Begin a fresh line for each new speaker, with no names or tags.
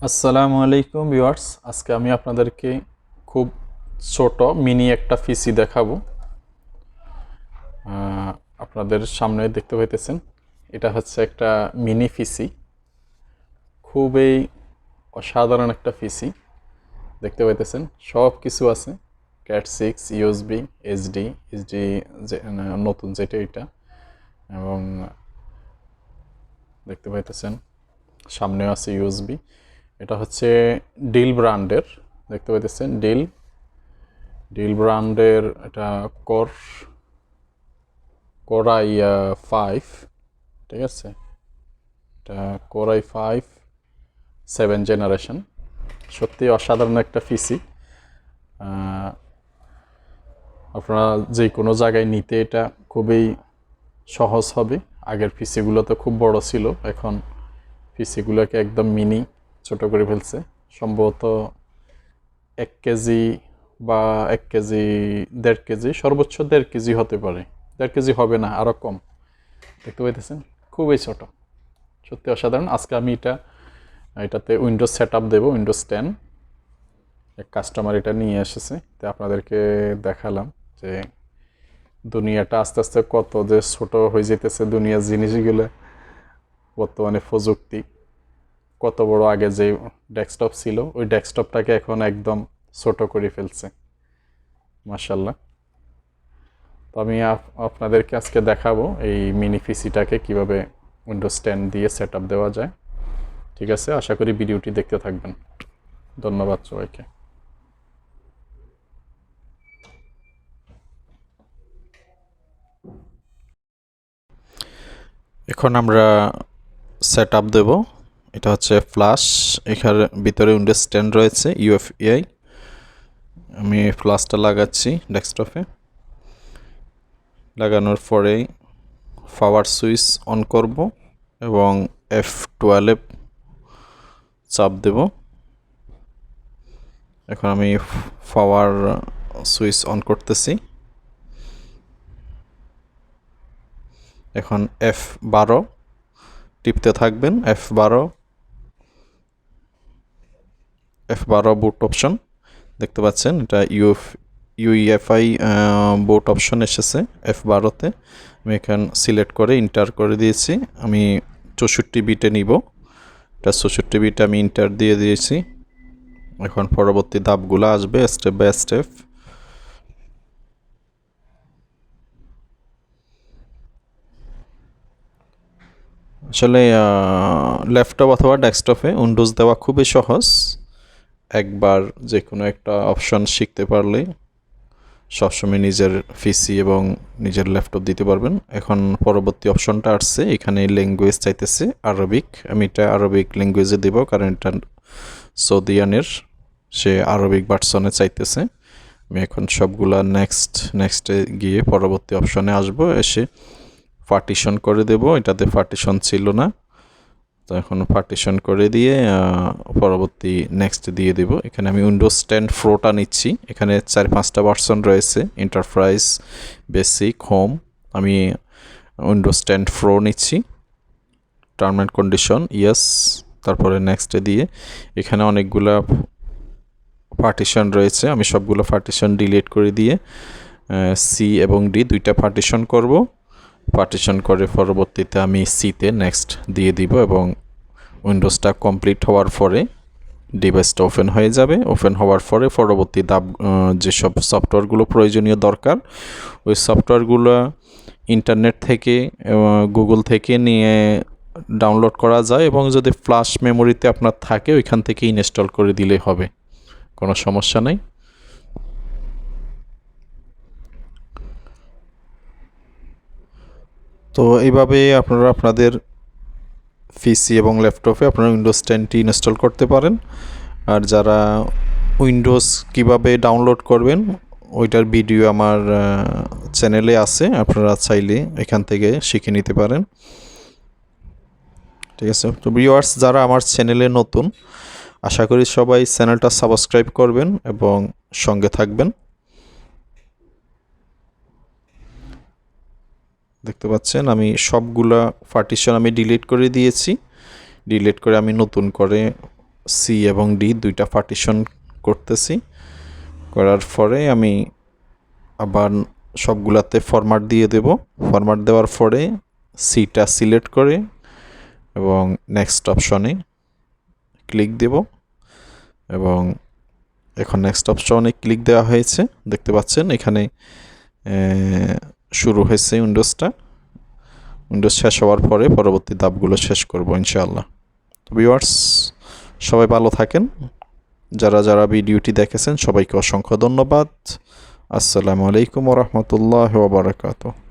আসসালামু আলাইকুম ভিউয়ার্স। আজকে আমি আপনাদেরকে খুব ছোট মিনি একটা পিসি দেখাবো। আপনাদের সামনে দেখতে পাইতেছেন, এটা হচ্ছে একটা মিনি পিসি। খুবই অসাধারণ একটা পিসি দেখতে পাইতেছেন। সব কিছু আছে, ক্যাট 6, ইউএসবি, এইচডি নতুন যেটা এটা, এবং দেখতে পাইতেছেন সামনেও আছে ইউএসবি। এটা হচ্ছে ডিল ব্র্যান্ডের, দেখতে পাইতেছেন ডিল ব্র্যান্ডের। এটা কোর কোরাই 5, ঠিক আছে। এটা কোরাই 5 7 জেনারেশন। সত্যি অসাধারণ একটা পিসি। আপনারা যে কোনো জায়গায় নিতে এটা খুবই সহজ হবে। আগের পিসিগুলো তো খুব বড় ছিল, এখন পিসিগুলোকে একদম মিনি ছোট করে ফেলছে। সম্ভবত 1 কেজি বা 1 কেজি, 1.5 কেজি, সর্বোচ্চ 1.5 কেজি হতে পারে। 1.5 কেজি হবে না, আরও কম। দেখতে পাইতেছেন খুবই ছোট, সত্যি অসাধারণ। আজকে আমি এটাতে উইন্ডোজ সেট আপ দেবো, উইন্ডোজ 10। এক কাস্টমার এটা নিয়ে এসেছে, তো আপনাদেরকে দেখালাম যে দুনিয়াটা আস্তে আস্তে কত যে ছোট হয়ে যেতেছে। দুনিয়ার জিনিসগুলো বর্তমানে প্রযুক্তি কত বড়, আগে যে ডেস্কটপ ছিল ওই ডেস্কটপটাকে এখন একদম ছোট করে ফেলছে, মাশাল্লাহ। তো আমি আপনাদেরকে আজকে দেখাবো এই মিনি পিসিটাকে কিভাবে উইন্ডোজ 10 দিয়ে সেট আপ দেওয়া যায়। ঠিক আছে, আশা করি ভিডিওটি দেখতে থাকবেন। ধন্যবাদ সবাইকে। এখন আমরা সেট আপ দেবো। এটা হচ্ছে ফ্ল্যাশ, এখানে ভিতরে উইন্ডোজ 10 রয়েছে ইউএফআই। আমি ফ্ল্যাশটা লাগাচ্ছি ডেস্কটপে। লাগানোর পরে পাওয়ার সুইচ অন করব এবং F12 চাপ দেব। এখন আমি পাওয়ার সুইচ অন করতেছি। এখন F12 টিপতে থাকবেন। F12 বুট অপশন দেখতে পাচ্ছেন, এটা ইউইএফআই বুট অপশন এসেছে F12-তে। আমি এখানে সিলেক্ট করে ইন্টার করে দিয়েছি। আমি 64 বিটে নিব, এটা 64 বিটে আমি ইন্টার দিয়ে দিয়েছি। এখন পরবর্তী ধাপগুলো আসবে স্টেপ বাই স্টেপ। আসলে ল্যাপটপ অথবা ডেস্কটপে উইন্ডোজ দেওয়া খুবই সহজ। একবার যে কোনো একটা অপশন শিখতে পারলে সবসময় নিজের পিসি এবং নিজের ল্যাপটপ দিতে পারবেন। এখন পরবর্তী অপশনটা আসছে, এখানে ল্যাঙ্গুয়েজ চাইতেছে আরবিক। আমি এটা আরবিক ল্যাঙ্গুয়েজে দেব, কারণ এটা সৌদিয়ানের, সে আরবিক ভার্সনে চাইতেছে। আমি এখন সবগুলা নেক্সটে গিয়ে পরবর্তী অপশনে আসবো। এসে পার্টিশন করে দেব, এটাতে পার্টিশন ছিল না, তো এখন পার্টিশন করে দিয়ে পরবর্তী নেক্সট দিয়ে দেব। এখানে আমি উইন্ডোজ 10 প্রোটা নিচ্ছি। এখানে 4-5টা ভার্সন রয়েছে, এন্টারপ্রাইজ, বেসিক, হোম। আমি উইন্ডোজ 10 প্রো নিচ্ছি। টার্ম অ্যান্ড কন্ডিশন ইয়েস, তারপরে নেক্সটে দিয়ে এখানে অনেকগুলা পার্টিশন রয়েছে। আমি সবগুলো পার্টিশন ডিলিট করে দিয়ে সি এবং ডি দুইটা পার্টিশন করব। পার্টিশন করে পরবর্তীতে আমি সিতে নেক্সট দিয়ে দিব এবং উইন্ডোজটা কমপ্লিট হওয়ার পরে ডিভাইসটা ওপেন হয়ে যাবে। ওপেন হওয়ার পরে পরবর্তী যেসব সফটওয়্যারগুলো প্রয়োজনীয় দরকার, ওই সফটওয়্যারগুলো ইন্টারনেট থেকে, গুগল থেকে নিয়ে ডাউনলোড করা যায়, এবং যদি ফ্ল্যাশ মেমোরিতে আপনার থাকে ওইখান থেকে ইনস্টল করে দিলেই হবে, কোনো সমস্যা নেই। তো এইভাবে আপনারা আপনাদের পিসি এবং ল্যাপটপে আপনারা উইন্ডোজ 10টি ইনস্টল করতে পারেন। আর যারা উইন্ডোজ কিভাবে ডাউনলোড করবেন ওইটার ভিডিও আমার চ্যানেলে আছে, আপনারা চাইলে এখান থেকে শিখে নিতে পারেন। ঠিক আছে, তো ভিউয়ার্স যারা আমার চ্যানেলে নতুন, আশা করি সবাই চ্যানেলটা সাবস্ক্রাইব করবেন এবং সঙ্গে থাকবেন। দেখতে পাচ্ছেন আমি সবগুলা পার্টিশন আমি ডিলিট করে দিয়েছি। ডিলিট করে আমি নতুন করে সি এবং ডি দুইটা পার্টিশন করতেছি। করার পরে আমি আবার সবগুলাতে ফরম্যাট দিয়ে দেব। ফরম্যাট দেওয়ার পরে সিটা সিলেক্ট করে এবং নেক্সট অপশনে ক্লিক দেব এবং এখন নেক্সট অপশনে ক্লিক দেওয়া হয়েছে, দেখতে পাচ্ছেন এখানে শুরু হয়েছে উইন্ডোজ শেষ হওয়ার পরে পরবর্তী ধাপগুলো শেষ করব ইনশাআল্লাহ। তো ভিউয়ার্স, সবাই ভালো থাকেন। যারা ভিডিওটি দেখেছেন সবাইকে অসংখ্য ধন্যবাদ। আসসালামু আলাইকুম ওয়া রাহমাতুল্লাহি ওয়া বারাকাতুহু।